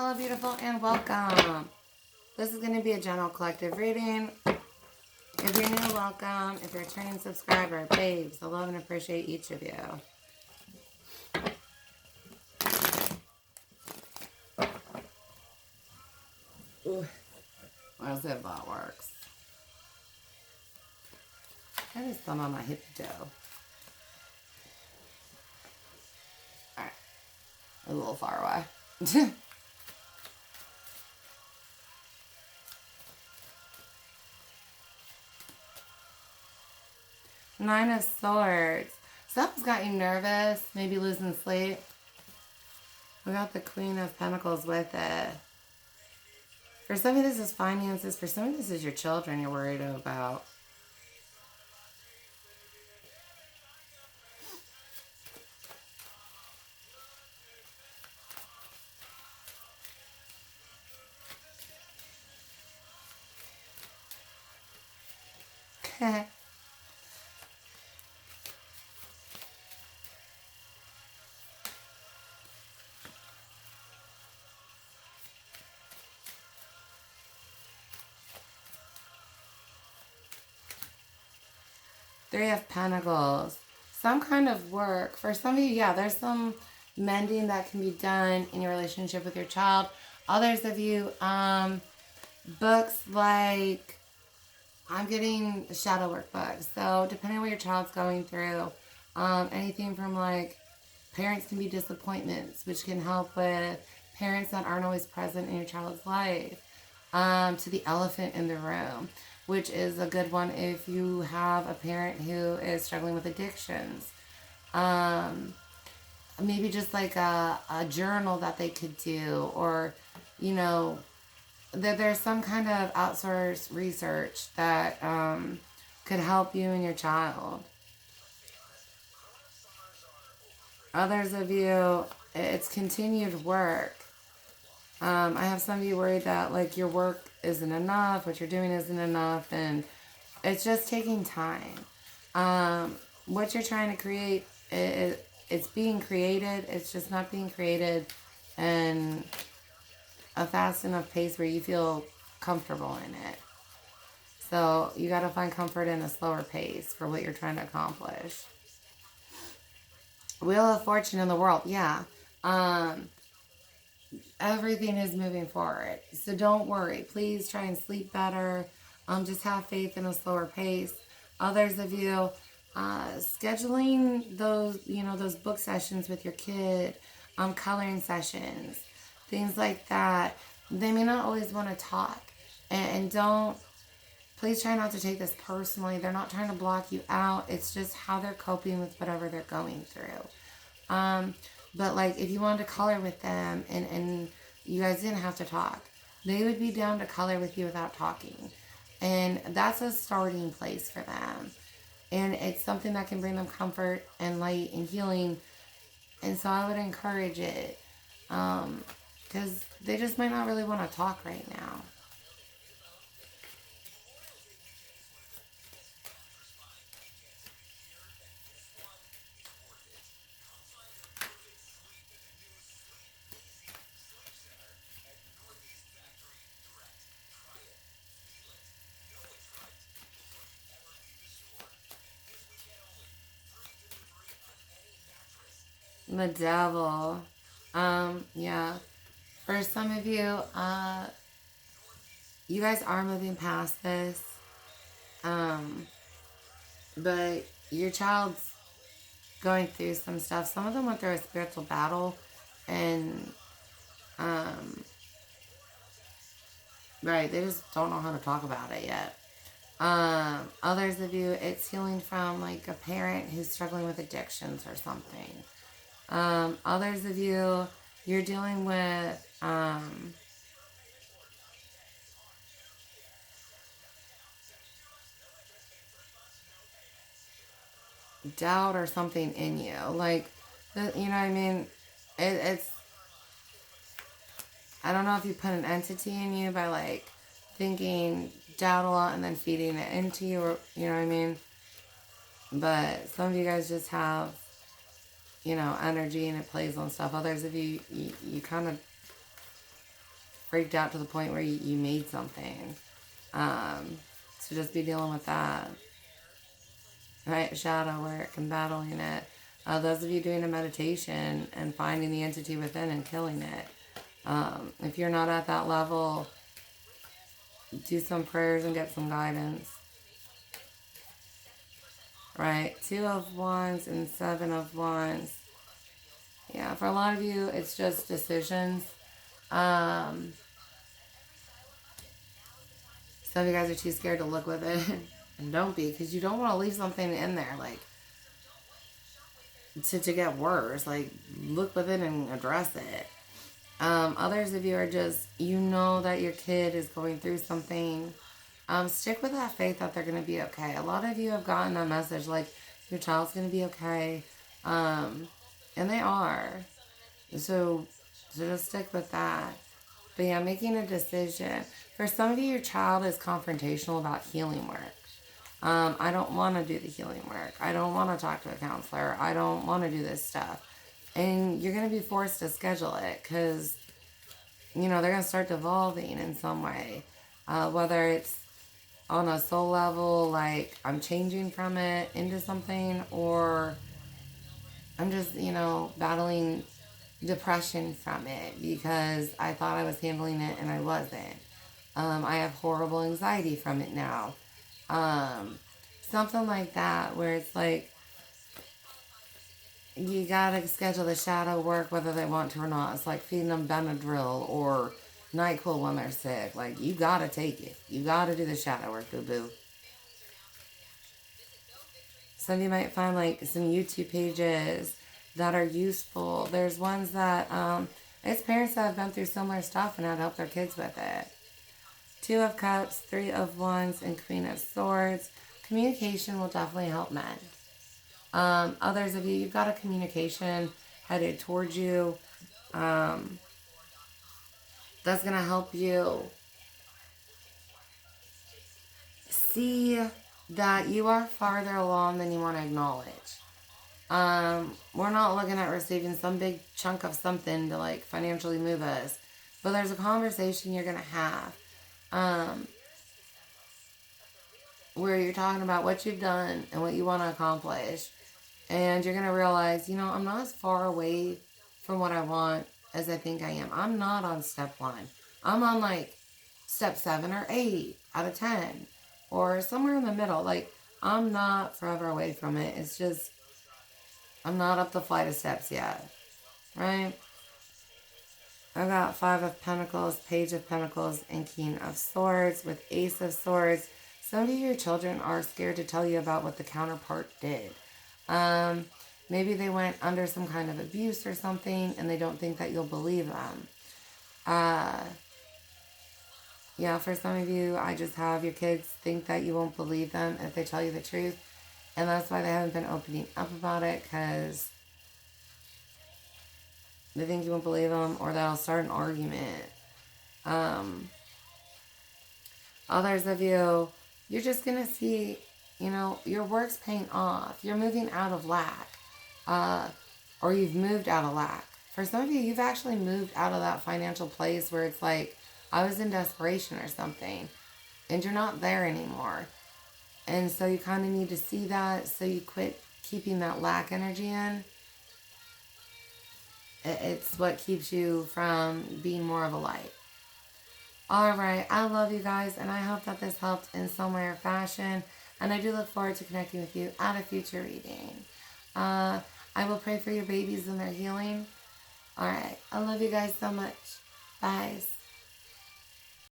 Hello, beautiful, and welcome. This is going to be a general collective reading. If you're new, welcome. If you're a returning subscriber, babes, I love and appreciate each of you. Ooh. Let's see if that works. I just thumb on my hippy toe. Alright. A little far away. Nine of Swords. Something's got you nervous, maybe losing sleep. We got the Queen of Pentacles with it. For some of this is finances. For some of this is your children you're worried about. Three of Pentacles. Some kind of work. For some of you, yeah, there's some mending that can be done in your relationship with your child. Others of you, books like, I'm getting shadow work books. So depending on what your child's going through, anything from like parents can be disappointments, which can help with parents that aren't always present in your child's life, to the elephant in the room, which is a good one if you have a parent who is struggling with addictions. Maybe just like a journal that they could do, or, you know, that there's some kind of outsourced research that could help you and your child. Others of you, it's continued work. I have some of you worried that like your work isn't enough, what you're doing isn't enough, and it's just taking time. What you're trying to create, it's being created. It's just not being created in a fast enough pace where you feel comfortable in it. So you got to find comfort in a slower pace for what you're trying to accomplish. Wheel of Fortune in the world, yeah. Everything is moving forward. So don't worry. Please try and sleep better. Just have faith in a slower pace. Others of you, scheduling those, those book sessions with your kid, coloring sessions, things like that. They may not always want to talk. And don't, please try not to take this personally. They're not trying to block you out. It's just how they're coping with whatever they're going through. But like if you wanted to color with them and you guys didn't have to talk, they would be down to color with you without talking. And that's a starting place for them. And it's something that can bring them comfort and light and healing. And so I would encourage it. Because they just might not really want to talk right now. The Devil. Yeah. For some of you, you guys are moving past this. But your child's going through some stuff. Some of them went through a spiritual battle, and right, they just don't know how to talk about it yet. Others of you, it's healing from like a parent who's struggling with addictions or something. Others of you, you're dealing with doubt or something in you. Like, you know what I mean? It's, I don't know if you put an entity in you by like thinking doubt a lot and then feeding it into you, or you know what I mean? But some of you guys just have, energy and it plays on stuff. Others of you, you kind of freaked out to the point where you made something. So just be dealing with that. Right? Shadow work and battling it. Those of you doing a meditation and finding the entity within and killing it. If you're not at that level, do some prayers and get some guidance. Right? 2 of Wands and 7 of Wands. Yeah, for a lot of you, it's just decisions. Some of you guys are too scared to look with it. And don't be, because you don't want to leave something in there, like, to get worse. Like, look with it and address it. Others of you are just, you know that your kid is going through something. Stick with that faith that they're going to be okay. A lot of you have gotten that message, like, your child's going to be okay. And they are. So just stick with that. But yeah, making a decision. For some of you, your child is confrontational about healing work. I don't want to do the healing work. I don't want to talk to a counselor. I don't want to do this stuff. And you're going to be forced to schedule it because, you know, they're going to start devolving in some way. Whether it's on a soul level, like I'm changing from it into something, or I'm just, you know, battling depression from it because I thought I was handling it and I wasn't. I have horrible anxiety from it now. Something like that, where it's like, you gotta schedule the shadow work whether they want to or not. It's like feeding them Benadryl or NyQuil when they're sick. Like, you gotta take it. You gotta do the shadow work, boo-boo. Some of you might find like some YouTube pages that are useful. There's ones that, it's parents that have been through similar stuff and had to help their kids with it. 2 of Cups, 3 of Wands, and Queen of Swords. Communication will definitely help men. Others of you, you've got a communication headed towards you. That's going to help you see that you are farther along than you want to acknowledge. We're not looking at receiving some big chunk of something to like financially move us. But there's a conversation you're going to have. Where you're talking about what you've done and what you want to accomplish. And you're going to realize, you know, I'm not as far away from what I want as I think I am. I'm not on step 1. I'm on like step 7 or 8 out of 10. Or somewhere in the middle. Like, I'm not forever away from it. It's just, I'm not up the flight of steps yet. Right? I've got 5 of Pentacles, Page of Pentacles, and King of Swords with Ace of Swords. Some of your children are scared to tell you about what the counterpart did. Maybe they went under some kind of abuse or something, and they don't think that you'll believe them. Yeah, for some of you, I just have your kids think that you won't believe them if they tell you the truth. And that's why they haven't been opening up about it, because they think you won't believe them, or that'll start an argument. Others of you, you're just going to see, you know, your work's paying off. You're moving out of lack. Or you've moved out of lack. For some of you, you've actually moved out of that financial place where it's like, I was in desperation or something. And you're not there anymore. And so you kind of need to see that so you quit keeping that lack energy in. It's what keeps you from being more of a light. Alright, I love you guys, and I hope that this helped in some way or fashion. And I do look forward to connecting with you at a future reading. I will pray for your babies and their healing. Alright, I love you guys so much. Bye.